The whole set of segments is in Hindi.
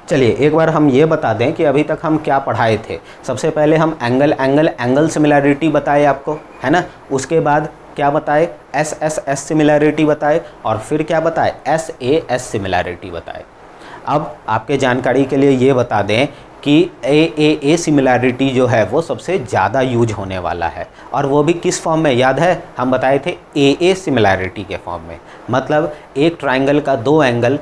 चलिए एक बार हम ये बता दें कि अभी तक हम क्या पढ़ाए थे। सबसे पहले हम एंगल सिमिलैरिटी बताए आपको, है ना। उसके बाद क्या बताए, एस सिमिलैरिटी बताए, और फिर क्या बताए, एस सिमिलैरिटी बताए। अब आपके जानकारी के लिए ये बता दें कि ए सिमिलैरिटी जो है वो सबसे ज़्यादा यूज होने वाला है, और वो भी किस फॉर्म में, याद है हम बताए थे ए सिमिलैरिटी के फॉर्म में। मतलब एक ट्राइंगल का दो एंगल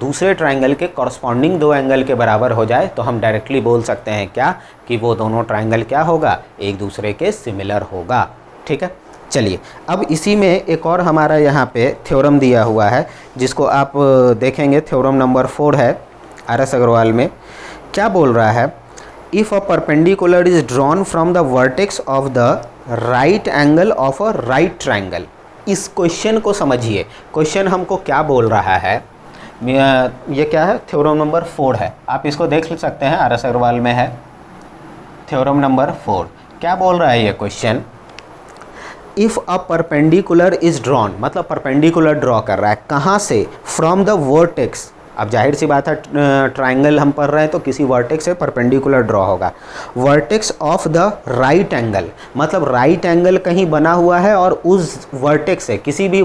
दूसरे ट्राइंगल के कॉरस्पॉन्डिंग दो एंगल के बराबर हो जाए तो हम डायरेक्टली बोल सकते हैं क्या, कि वो दोनों ट्राइंगल क्या होगा, एक दूसरे के सिमिलर होगा। ठीक है, चलिए अब इसी में एक और हमारा यहाँ पे थ्योरम दिया हुआ है, जिसको आप देखेंगे, थ्योरम नंबर 4 है RS अग्रवाल में। क्या बोल रहा है, if a perpendicular is drawn from the vertex of the right angle of a right triangle. इस क्वेश्चन को समझिए, क्वेश्चन हमको क्या बोल रहा है, ये क्या है, थ्योरम नंबर 4 है, आप इसको देख सकते हैं, RS अग्रवाल में है थ्योरम नंबर 4। क्या बोल रहा है ये question, if a perpendicular is drawn, मतलब परपेंडिकुलर ड्रॉ कर रहा है, कहाँ से, फ्रॉम द वर्टेक्स। अब जाहिर सी बात है ट्राइंगल हम पढ़ रहे हैं तो किसी वर्टेक्स से परपेंडिकुलर ड्रॉ होगा, vertex of the right angle, मतलब राइट एंगल कहीं बना हुआ है और उस वर्टेक्स से किसी भी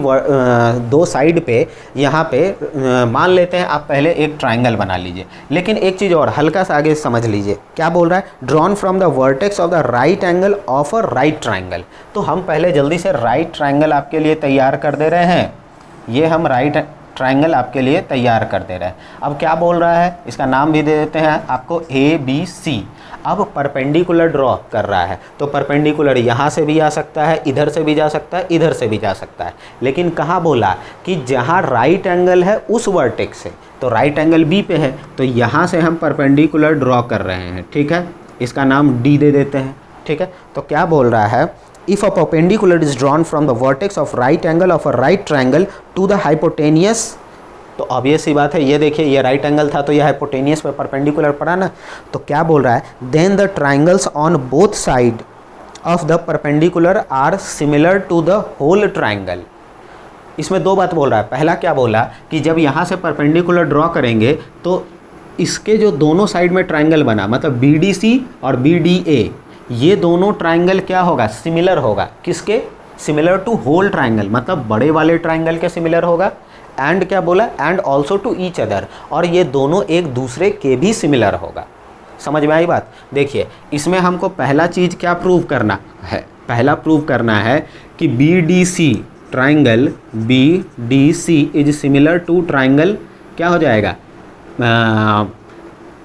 दो साइड पे, यहाँ पे मान लेते हैं आप, पहले एक ट्राइंगल बना लीजिए। लेकिन एक चीज़ और हल्का सा आगे समझ लीजिए, क्या बोल रहा है, drawn from the vertex of the right angle of a right triangle. तो हम पहले जल्दी से राइट ट्राइंगल आपके लिए तैयार कर दे रहे हैं, ये हम राइट ट्राइंगल आपके लिए तैयार कर दे रहे हैं। अब क्या बोल रहा है, इसका नाम भी दे देते हैं आपको ABC। अब परपेंडिकुलर ड्रॉ कर रहा है, तो परपेंडिकुलर यहाँ से भी आ सकता है, इधर से भी जा सकता है, इधर से भी जा सकता है, लेकिन कहाँ बोला कि जहाँ राइट एंगल है उस वर्टेक्स से, तो राइट एंगल B पे है, तो यहाँ से हम परपेंडिकुलर ड्रॉ कर रहे हैं। ठीक है, इसका नाम D दे देते हैं। ठीक है, तो क्या बोल रहा है, if a perpendicular is drawn from the vertex of right angle of a right triangle to the hypotenuse, तो ऑब्वियस सी बात है, ये देखिए ये राइट एंगल था तो ये हाइपोटेनियस पे परपेंडिकुलर पड़ा ना। तो क्या बोल रहा है, then the triangles on both side of the perpendicular are similar to the whole triangle. इसमें दो बात बोल रहा है, पहला क्या बोला कि जब यहाँ से परपेंडिकुलर ड्रॉ करेंगे तो इसके जो दोनों साइड में ट्राइंगल बना, मतलब BDC और BDA, ये दोनों ट्राइंगल क्या होगा, सिमिलर होगा, किसके, सिमिलर टू होल ट्राइंगल, मतलब बड़े वाले ट्राइंगल के सिमिलर होगा। एंड क्या बोला, and also to each other, और ये दोनों एक दूसरे के भी सिमिलर होगा। समझ में आई बात। देखिए इसमें हमको पहला चीज़ क्या प्रूव करना है, पहला प्रूव करना है कि BDC triangle BDC is similar to triangle, क्या हो जाएगा,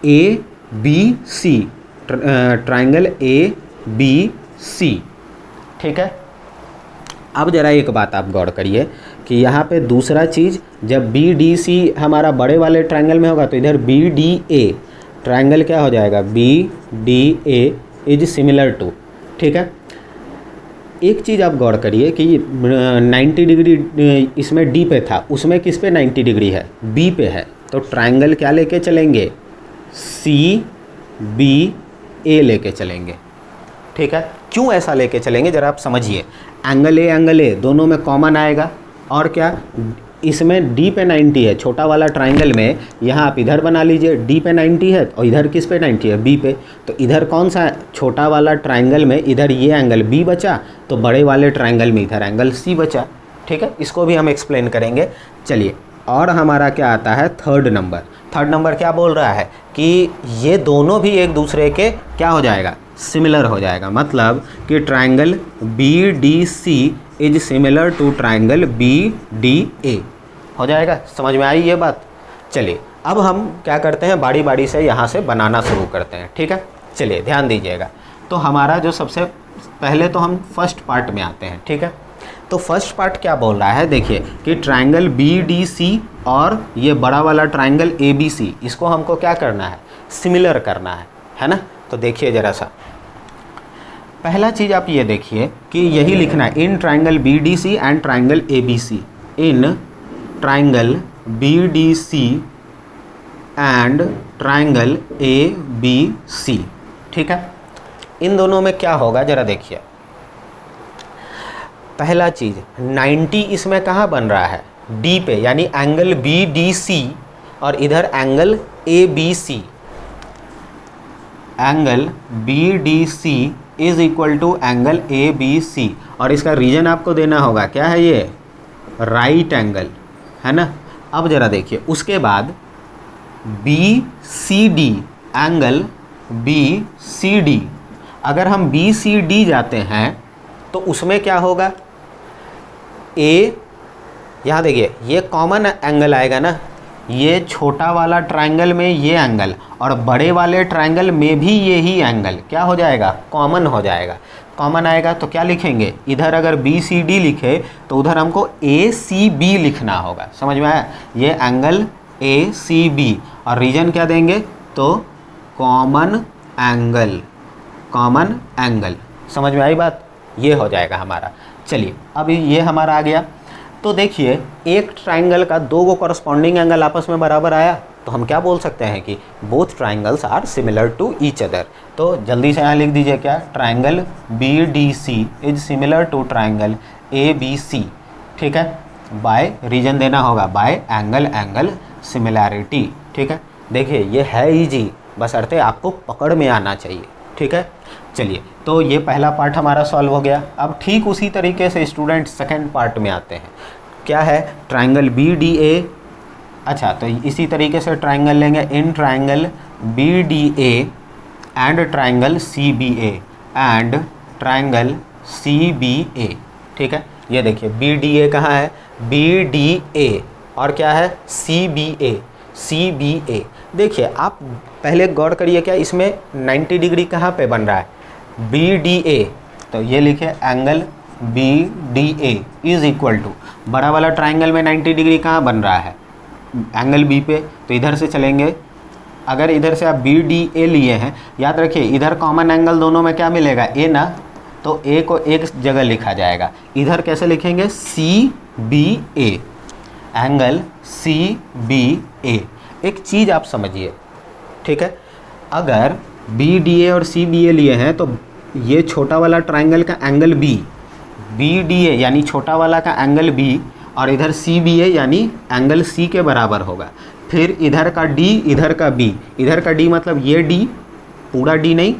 ABC, ट्राइंगल ABC। ठीक है, अब ज़रा एक बात आप गौर करिए कि यहाँ पे दूसरा चीज़, जब BDC हमारा बड़े वाले ट्राइंगल में होगा तो इधर BDA ट्राइंगल क्या हो जाएगा, BDA इज सिमिलर टू। ठीक है, एक चीज़ आप गौर करिए कि 90 डिग्री इसमें D पे था, उसमें किस पे 90 डिग्री है, B पे है, तो ट्राइंगल क्या लेके चलेंगे, CBA लेके चलेंगे। ठीक है, क्यों ऐसा लेके चलेंगे जरा आप समझिए, एंगल ए दोनों में कॉमन आएगा, और क्या इसमें D पे 90 है, छोटा वाला ट्राइंगल में, यहाँ आप इधर बना लीजिए D पे 90 है और इधर किस पे 90 है, B पे, तो इधर कौन सा छोटा वाला ट्राइंगल में इधर ये एंगल B बचा, तो बड़े वाले ट्राइंगल में इधर एंगल C बचा। ठीक है, इसको भी हम एक्सप्लेन करेंगे। चलिए, और हमारा क्या आता है, थर्ड नंबर क्या बोल रहा है कि ये दोनों भी एक दूसरे के क्या हो जाएगा, सिमिलर हो जाएगा, मतलब कि triangle BDC is similar to triangle BDA हो जाएगा। समझ में आई ये बात। चलिए अब हम क्या करते हैं, बारी बारी से यहाँ से बनाना शुरू करते हैं। ठीक है, चलिए ध्यान दीजिएगा। तो हमारा जो सबसे पहले, तो हम फर्स्ट पार्ट में आते हैं। ठीक है, तो फर्स्ट पार्ट क्या बोल रहा है, देखिए कि ट्राइंगल BDC और ये बड़ा वाला ट्राइंगल ABC, इसको हमको क्या करना है, सिमिलर करना है ना। तो देखिए ज़रा सा, पहला चीज़ आप ये देखिए कि यही लिखना है, in triangle BDC and triangle ABC, in triangle BDC and triangle ABC। ठीक है, इन दोनों में क्या होगा ज़रा देखिए, पहला चीज़ 90 इसमें कहाँ बन रहा है, D पे, यानी एंगल BDC और इधर angle ABC, angle BDC is equal to angle ABC, और इसका रीजन आपको देना होगा, क्या है ये, राइट एंगल, है ना। अब जरा देखिए उसके बाद BCD, एंगल BCD, अगर हम BCD जाते हैं तो उसमें क्या होगा, यहाँ देखिए ये कॉमन एंगल आएगा ना, ये छोटा वाला ट्रायंगल में ये एंगल और बड़े वाले ट्रायंगल में भी यही एंगल क्या हो जाएगा, कॉमन हो जाएगा। कॉमन आएगा तो क्या लिखेंगे, इधर अगर BCD लिखे तो उधर हमको ACB लिखना होगा, समझ में आया, ये एंगल ACB, और रीजन क्या देंगे, तो कॉमन एंगल, कॉमन एंगल, समझ में आई बात, ये हो जाएगा हमारा। चलिए अब ये हमारा आ गया। तो देखिए एक ट्राइंगल का दो को कॉरस्पॉन्डिंग एंगल आपस में बराबर आया, तो हम क्या बोल सकते हैं कि both triangles are similar to each other. तो जल्दी से यहाँ लिख दीजिए क्या, triangle BDC is similar to triangle ABC, ठीक है, बाय रीजन देना होगा, बाय एंगल एंगल सिमिलैरिटी, ठीक है। देखिए ये है इजी, बस अर्थ आपको पकड़ में आना चाहिए, ठीक है। चलिए तो ये पहला पार्ट हमारा सॉल्व हो गया। अब ठीक उसी तरीके से स्टूडेंट सेकंड पार्ट में आते हैं, क्या है, ट्राइंगल BDA, अच्छा तो इसी तरीके से ट्राइंगल लेंगे, in triangle BDA and triangle CBA and triangle CBA, ठीक है। ये देखिए BDA कहाँ है, BDA, और क्या है CBA, CBA। देखिए आप पहले गौर करिए, क्या इसमें 90 डिग्री कहाँ पे बन रहा है, BDA, तो ये लिखे angle BDA is equal to, बड़ा वाला ट्राइंगल में 90 डिग्री कहाँ बन रहा है, एंगल B पे, तो इधर से चलेंगे, अगर इधर से आप BDA लिए हैं, याद रखिए इधर कॉमन एंगल दोनों में क्या मिलेगा, A ना, तो A को एक जगह लिखा जाएगा, इधर कैसे लिखेंगे, CBA, एंगल CBA। एक चीज़ आप समझिए, ठीक है, अगर BDA और CBA लिए हैं तो ये छोटा वाला ट्राइंगल का एंगल BDA यानी छोटा वाला का एंगल B, और इधर CBA यानी एंगल C के बराबर होगा। फिर इधर का D, इधर का B, इधर का D मतलब ये D, पूरा D नहीं,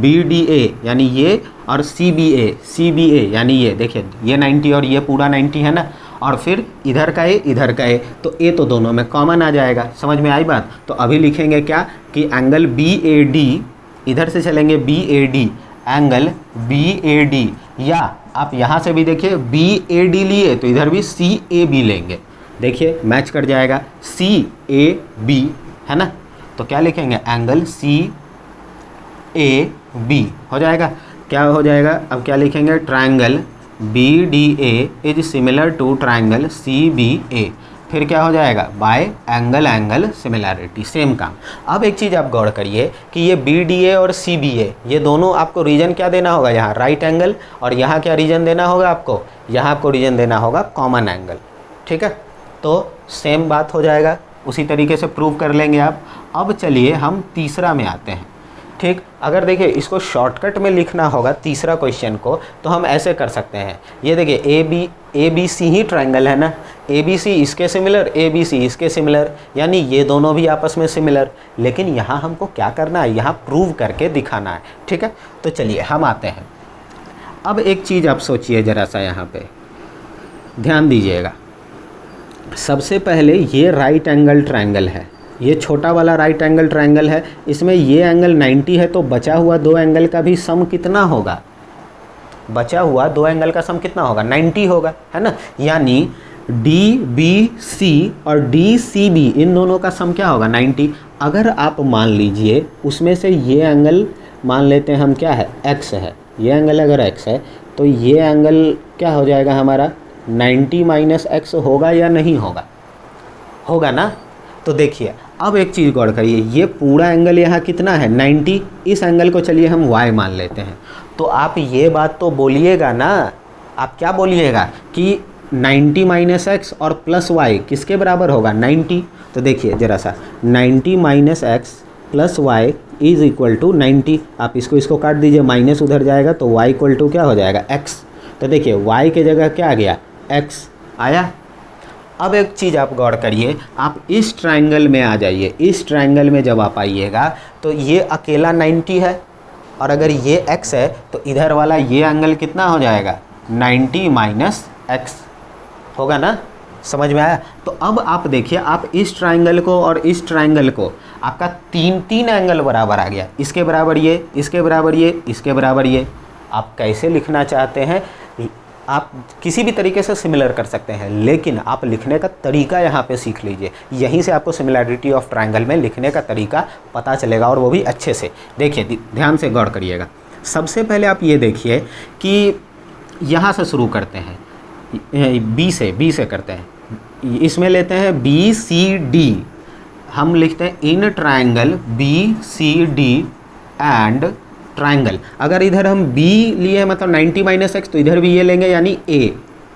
BDA यानी ये, और CBA यानी ये, देखिए ये 90 और ये पूरा 90 है ना, और फिर इधर का A, इधर का A, तो A तो दोनों में कॉमन आ जाएगा, समझ में आई बात। तो अभी लिखेंगे क्या कि एंगल BAD, इधर से चलेंगे BAD, एंगल BAD, या आप यहाँ से भी देखिए BAD लिए तो इधर भी CAB लेंगे, देखिए मैच कर जाएगा, CAB, है ना। तो क्या लिखेंगे, एंगल CAB हो जाएगा, क्या हो जाएगा, अब क्या लिखेंगे, triangle BDA is similar to triangle CBA, फिर क्या हो जाएगा, by angle angle similarity, same काम। अब एक चीज़ आप गौर करिए कि ये BDA और CBA ये दोनों आपको रीजन क्या देना होगा, यहाँ राइट एंगल, और यहाँ क्या रीजन देना होगा आपको, यहाँ आपको रीजन देना होगा कॉमन एंगल, ठीक है। तो सेम बात हो जाएगा, उसी तरीके से प्रूव कर लेंगे आप। अब चलिए हम तीसरा में आते हैं, ठीक। अगर देखिए इसको शॉर्टकट में लिखना होगा तीसरा क्वेश्चन को, तो हम ऐसे कर सकते हैं, ये देखिए ABC ही ट्राइंगल है ना, ABC इसके सिमिलर, ABC इसके सिमिलर, यानी ये दोनों भी आपस में सिमिलर, लेकिन यहाँ हमको क्या करना है, यहाँ प्रूव करके दिखाना है, ठीक है। तो चलिए हम आते हैं। अब एक चीज़ आप सोचिए ज़रा सा, यहाँ पे ध्यान दीजिएगा। सबसे पहले ये राइट एंगल ट्राइंगल है, ये छोटा वाला राइट एंगल ट्राइंगल है, इसमें ये एंगल 90 है, तो बचा हुआ दो एंगल का भी सम कितना होगा, बचा हुआ दो एंगल का सम कितना होगा, 90 होगा, है ना। यानी DBC और DCB इन दोनों का सम क्या होगा, 90। अगर आप मान लीजिए उसमें से ये एंगल मान लेते हैं हम क्या है, X है, ये एंगल अगर X है तो ये एंगल क्या हो जाएगा हमारा, 90 माइनस X होगा या नहीं होगा, होगा ना। तो देखिए अब एक चीज़ गौर करिए, ये पूरा एंगल यहाँ कितना है, 90, इस एंगल को चलिए हम Y मान लेते हैं। तो आप ये बात तो बोलिएगा ना, आप क्या बोलिएगा कि 90 माइनस एक्स और प्लस वाई किसके बराबर होगा, 90। तो देखिए ज़रा सा, 90 minus X plus Y is equal to 90। आप इसको काट दीजिए, माइनस उधर जाएगा तो y इक्वल टू क्या हो जाएगा, x। तो देखिए y के जगह क्या आ गया, x आया। अब एक चीज़ आप गौर करिए, आप इस ट्रायंगल में आ जाइए। इस ट्रायंगल में जब आप आइएगा तो ये अकेला 90 है, और अगर ये x है तो इधर वाला ये एंगल कितना हो जाएगा, 90 माइनस x होगा ना। समझ में आया? तो अब आप देखिए, आप इस ट्रायंगल को और इस ट्रायंगल को, आपका तीन एंगल बराबर आ गया। इसके बराबर ये, इसके बराबर ये, इसके बराबर ये। आप कैसे लिखना चाहते हैं आप किसी भी तरीके से सिमिलर कर सकते हैं, लेकिन आप लिखने का तरीका यहाँ पे सीख लीजिए। यहीं से आपको सिमिलैरिटी ऑफ ट्रायंगल में लिखने का तरीका पता चलेगा, और वो भी अच्छे से। देखिए, ध्यान से गौर करिएगा। सबसे पहले आप ये देखिए कि यहाँ से शुरू करते हैं, बी से करते हैं। इसमें लेते हैं BCD। हम लिखते हैं in triangle BCD and triangle. अगर इधर हम B लिए मतलब 90 माइनस एक्स, तो इधर भी ये लेंगे यानी A,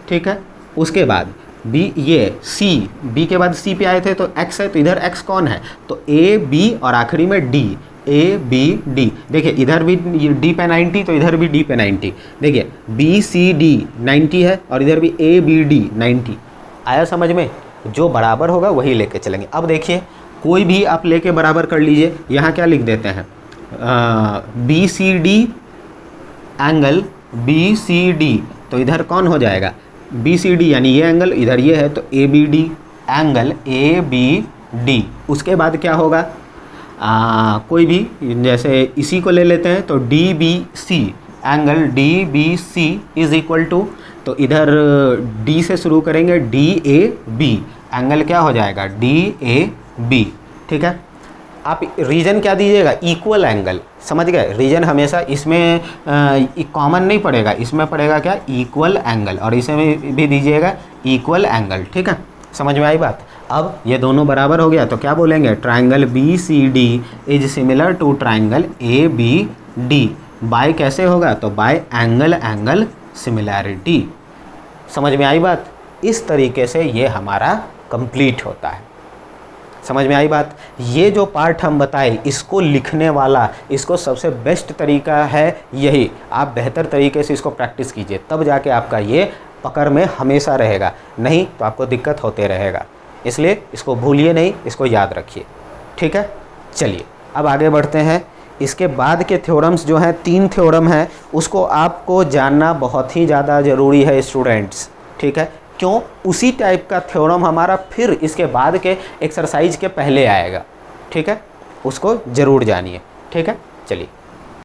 ठीक है। उसके बाद B, ये C, B के बाद C पे आए थे तो X है, तो इधर X कौन है, तो A B और आखिरी में D, A B D। देखिए इधर भी D पे 90 तो इधर भी D पे 90। देखिए BCD 90 है और इधर भी ABD 90। आया समझ में? जो बराबर होगा वही लेके चलेंगे। अब देखिए, कोई भी आप लेके बराबर कर लीजिए। यहाँ क्या लिख देते हैं, BCD एंगल BCD, तो इधर कौन हो जाएगा, BCD यानी ये एंगल, इधर ये है तो ABD एंगल ABD। उसके बाद क्या होगा, कोई भी, जैसे इसी को ले लेते हैं तो DBC angle DBC is equal to, तो इधर D से शुरू करेंगे DAB एंगल क्या हो जाएगा, DAB, ठीक है। आप रीजन क्या दीजिएगा, इक्वल एंगल। समझ गए? रीजन हमेशा इसमें कॉमन नहीं पड़ेगा, इसमें पड़ेगा क्या, इक्वल एंगल, और इसमें भी दीजिएगा इक्वल एंगल, ठीक है। समझ में आई बात? अब ये दोनों बराबर हो गया तो क्या बोलेंगे, triangle BCD is similar to triangle ABD। By कैसे होगा, तो बाय एंगल सिमिलैरिटी। समझ में आई बात? इस तरीके से ये हमारा कंप्लीट होता है। समझ में आई बात? ये जो पार्ट हम बताए, इसको लिखने वाला, इसको सबसे बेस्ट तरीका है यही। आप बेहतर तरीके से इसको प्रैक्टिस कीजिए, तब जाके आपका ये पकड़ में हमेशा रहेगा, नहीं तो आपको दिक्कत होते रहेगा। इसलिए इसको भूलिए नहीं, इसको याद रखिए, ठीक है। चलिए अब आगे बढ़ते हैं। इसके बाद के थ्योरम्स जो हैं, 3 थ्योरम हैं, उसको आपको जानना बहुत ही ज़्यादा ज़रूरी है स्टूडेंट्स, ठीक है। क्यों? उसी टाइप का थ्योरम हमारा फिर इसके बाद के एक्सरसाइज के पहले आएगा, ठीक है। उसको ज़रूर जानिए, ठीक है। चलिए।